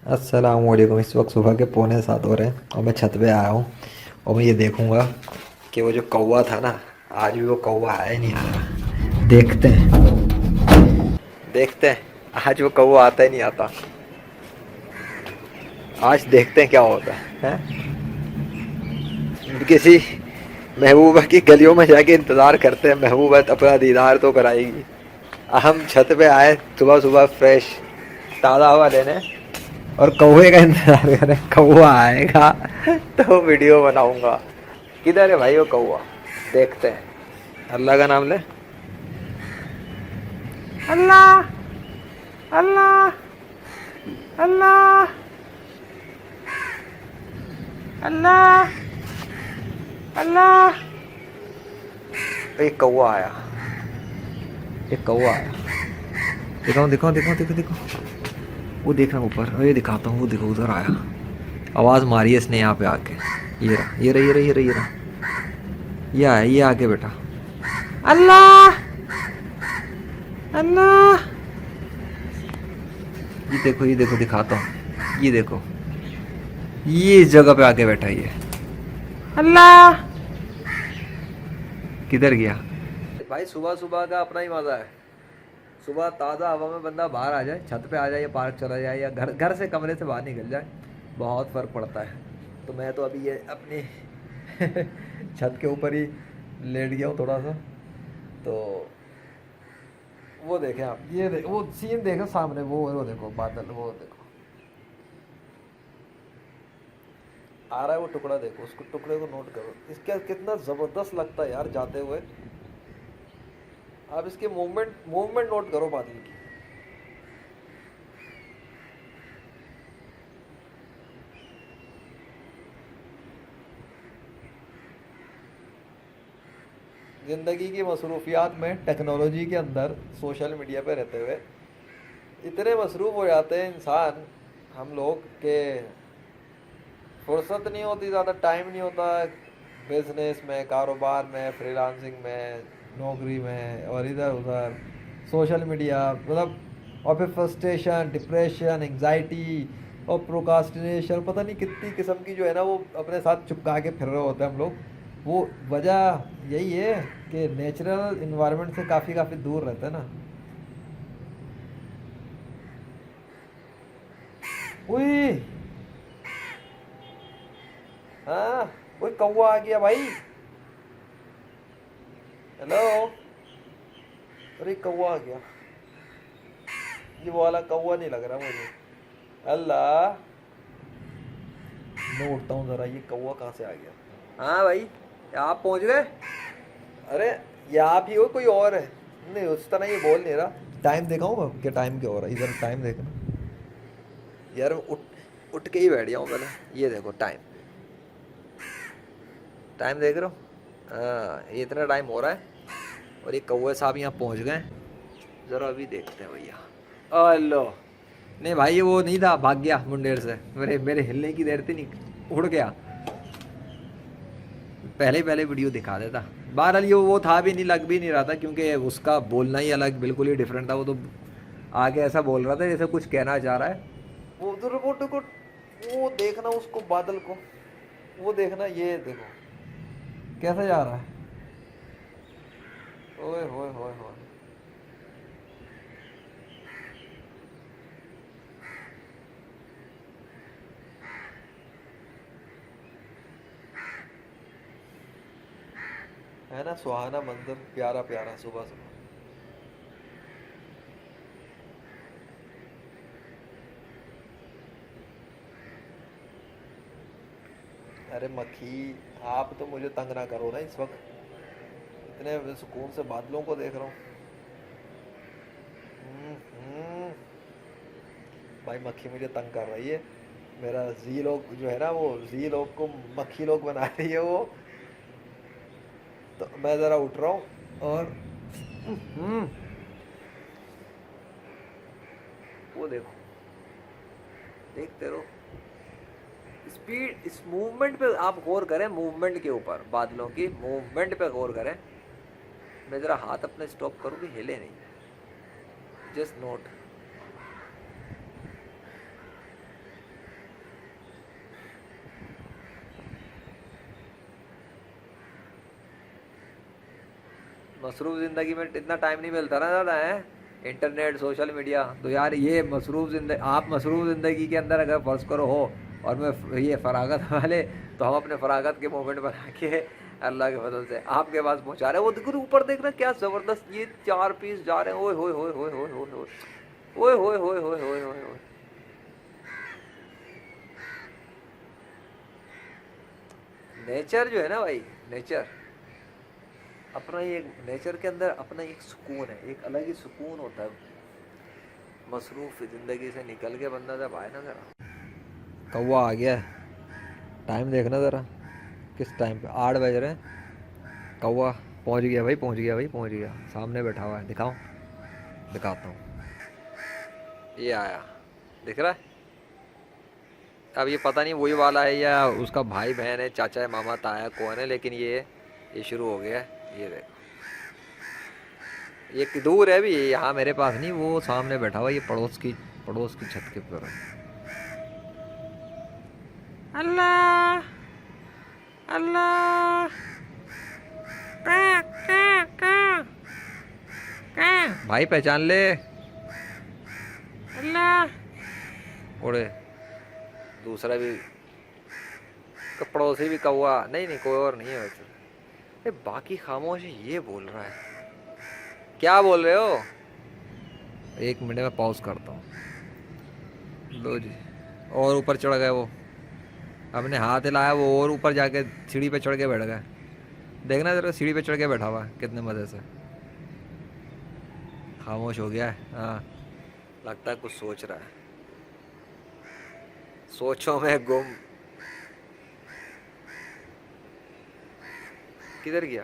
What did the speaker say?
अस्सलामुअलैकुम। इस वक्त सुबह के 6:45 हो रहे हैं और मैं छत पे आया हूँ और मैं ये देखूंगा कि वो जो कौवा था ना, आज भी वो कौवा आया ही नहीं आ रहा। देखते हैं, देखते हैं आज वो कौवा आता ही नहीं आता। आज देखते हैं क्या होता है। किसी महबूबा की गलियों में जाके इंतज़ार करते हैं, महबूबा अपना दीदार तो कराएगी। हम छत पे आए सुबह सुबह फ्रेश ताज़ा हवा लेने और कौवे का इंतजार करें, कौवा आएगा तो वीडियो बनाऊंगा। किधर है भाई वो कौवा? देखते हैं। अल्लाह का नाम ले। अल्लाह, अल्लाह, अल्लाह, अल्लाह, अल्लाह। एक कौवा आया, एक कौवा आया। दिखाओ दिखाओ दिखाओ दिखाओ दिखाओ। वो देख रहा ऊपर, ये दिखाता हूँ। वो देखो उधर आया, आवाज़ मारी है इसने यहाँ पे आके। ये रहा, ये रहा, ये रहा, ये रहा, ये रहा। ये आया, ये आके बेटा। अल्लाह, अल्लाह। ये देखो दिखाता हूँ। ये देखो, ये इस जगह पे आके बैठा है ये। अल्लाह। किधर गया भाई? सुबह सुबह का अपना ही मजा है। सुबह ताज़ा हवा में बंदा बाहर आ जाए, छत पे आ जाए या पार्क चला जाए या घर घर से कमरे से बाहर निकल जाए, बहुत फ़र्क पड़ता है। तो मैं तो अभी ये अपनी छत के ऊपर ही लेट गया हूँ थोड़ा सा। तो वो देखें आप, ये वो सीन देखो सामने, वो देखो बादल, वो देखो आ रहा है वो टुकड़ा। देखो उसको, टुकड़े को नोट करो। इसका कितना ज़बरदस्त लगता है यार जाते हुए। आप इसके मूवमेंट मूवमेंट नोट करो बादल की। ज़िंदगी की मसरूफियात में, टेक्नोलॉजी के अंदर, सोशल मीडिया पे रहते हुए इतने मसरूफ़ हो जाते हैं इंसान, हम लोग के फुर्सत नहीं होती, ज़्यादा टाइम नहीं होता बिजनेस में, कारोबार में, फ्रीलांसिंग में, नौकरी में और इधर उधर सोशल मीडिया, मतलब। और फिर फ्रस्ट्रेशन, डिप्रेशन, एंग्जाइटी और प्रोकास्टिनेशन, पता नहीं कितनी किस्म की जो है ना, वो अपने साथ चिपका के फिर रहे होते हैं हम लोग। वो वजह यही है कि नेचुरल इन्वायरमेंट से काफ़ी काफ़ी दूर रहते हैं ना। उई, हाँ, कोई कौवा आ गया भाई। हेलो। अरे कौवा आ गया। ये वो वाला कौवा नहीं लग रहा मुझे। अल्लाह। मैं उठता हूँ ज़रा, ये कौवा कहाँ से आ गया? हाँ भाई, आप पहुँच गए? अरे ये आप ही हो, कोई और है? नहीं, उस तरह ये बोल नहीं रहा। टाइम दिखाऊँ मैं क्या? टाइम क्या हो रहा है इधर? टाइम देखना यार। उठ उठ के ही बैठ जाऊँ पहले। ये देखो टाइम, टाइम देख रहे हो? हाँ, ये इतना टाइम हो रहा है और ये कौवे साहब यहाँ पहुँच गए। ज़रा अभी देखते हैं भैया। अल्लो, नहीं भाई ये वो नहीं था, भाग गया मुंडेर से। मेरे मेरे हिलने की देर थी, नहीं उड़ गया। पहले पहले वीडियो दिखा देता। बहरहाल ये वो था भी नहीं, लग भी नहीं रहा था, क्योंकि उसका बोलना ही अलग, बिल्कुल ही डिफरेंट था। वो तो आगे ऐसा बोल रहा था जैसे कुछ कहना चाह रहा है। वो उधर वो देखो, वो देखना उसको, बादल को। वो देखना, ये देखो कैसे जा रहा है। ओए होए होए होए। है ना सुहाना मंजर, प्यारा प्यारा सुबह सुबह। अरे मक्खी, आप तो मुझे तंग ना करो ना इस वक्त। इतने सुकून से बादलों को देख रहा हूँ। हम्म। भाई मक्खी मुझे तंग कर रही है। मेरा जी लोग जो है ना, वो जी लोग को मक्खी लोग बना रही है वो। तो मैं ज़रा उठ रहा हूँ और वो देखो, देखते रहो स्पीड। इस मूवमेंट पे आप गौर करें, मूवमेंट के ऊपर, बादलों की मूवमेंट पे गौर करें। मैं ज़रा हाथ अपने स्टॉप करूँ कि हिले नहीं। Just note. मसरूफ़ ज़िंदगी में इतना टाइम नहीं मिलता ना ज़्यादा है, इंटरनेट सोशल मीडिया। तो यार ये मसरूफ़ ज़िंदगी, आप मसरूफ़ ज़िंदगी के अंदर अगर फ़र्ज़ करो हो और मैं ये फ़रागत वाले, तो हम अपने फ़रागत के मोमेंट बना के अल्लाह के फजल से आपके पास पहुंचा रहे हैं। वो देखो ऊपर देखना क्या ज़बरदस्त ये 4 पीस जा रहे हैं। ओए होए होए होए होए होए होए होए होए होए होए होए होए। नेचर जो है ना भाई, नेचर अपना ही एक, नेचर के अंदर अपना एक सुकून है, एक अलग ही सुकून होता है। मसरूफ़ ज़िंदगी से निकल के बंदा जब आए ना, ज़रा कौवा आ गया है, टाइम देखना ज़रा किस टाइम पे 8 बज रहे हैं। कौवा पहुंच गया भाई, पहुंच गया भाई, पहुंच गया, सामने बैठा हुआ है। दिखाऊं, दिखाता हूँ, ये आया, दिख रहा है। अब ये पता नहीं वही वाला है या उसका भाई बहन है, चाचा है, मामा ताया कौन है, लेकिन ये शुरू हो गया है। ये देखो, ये दूर है भी, यहाँ मेरे पास नहीं, वो सामने बैठा हुआ, ये पड़ोस की छत के ऊपर है। अल्लाह अल्लाह, का का का का भाई पहचान ले। अल्लाह उड़े, दूसरा भी पड़ोसी भी कौवा, नहीं नहीं कोई और नहीं है वैसे। अरे बाकी खामोश है, ये बोल रहा है, क्या बोल रहे हो। 1 मिनट में पॉज करता हूँ। लो जी, और ऊपर चढ़ गए वो, अपने हाथ हिलाया वो और ऊपर जाके सीढ़ी पे चढ़ के बैठ गए। देखना जरा, सीढ़ी पे चढ़ के बैठा हुआ है कितने मज़े से। खामोश हो गया है, हाँ लगता है कुछ सोच रहा है, सोचों में गुम। किधर गया।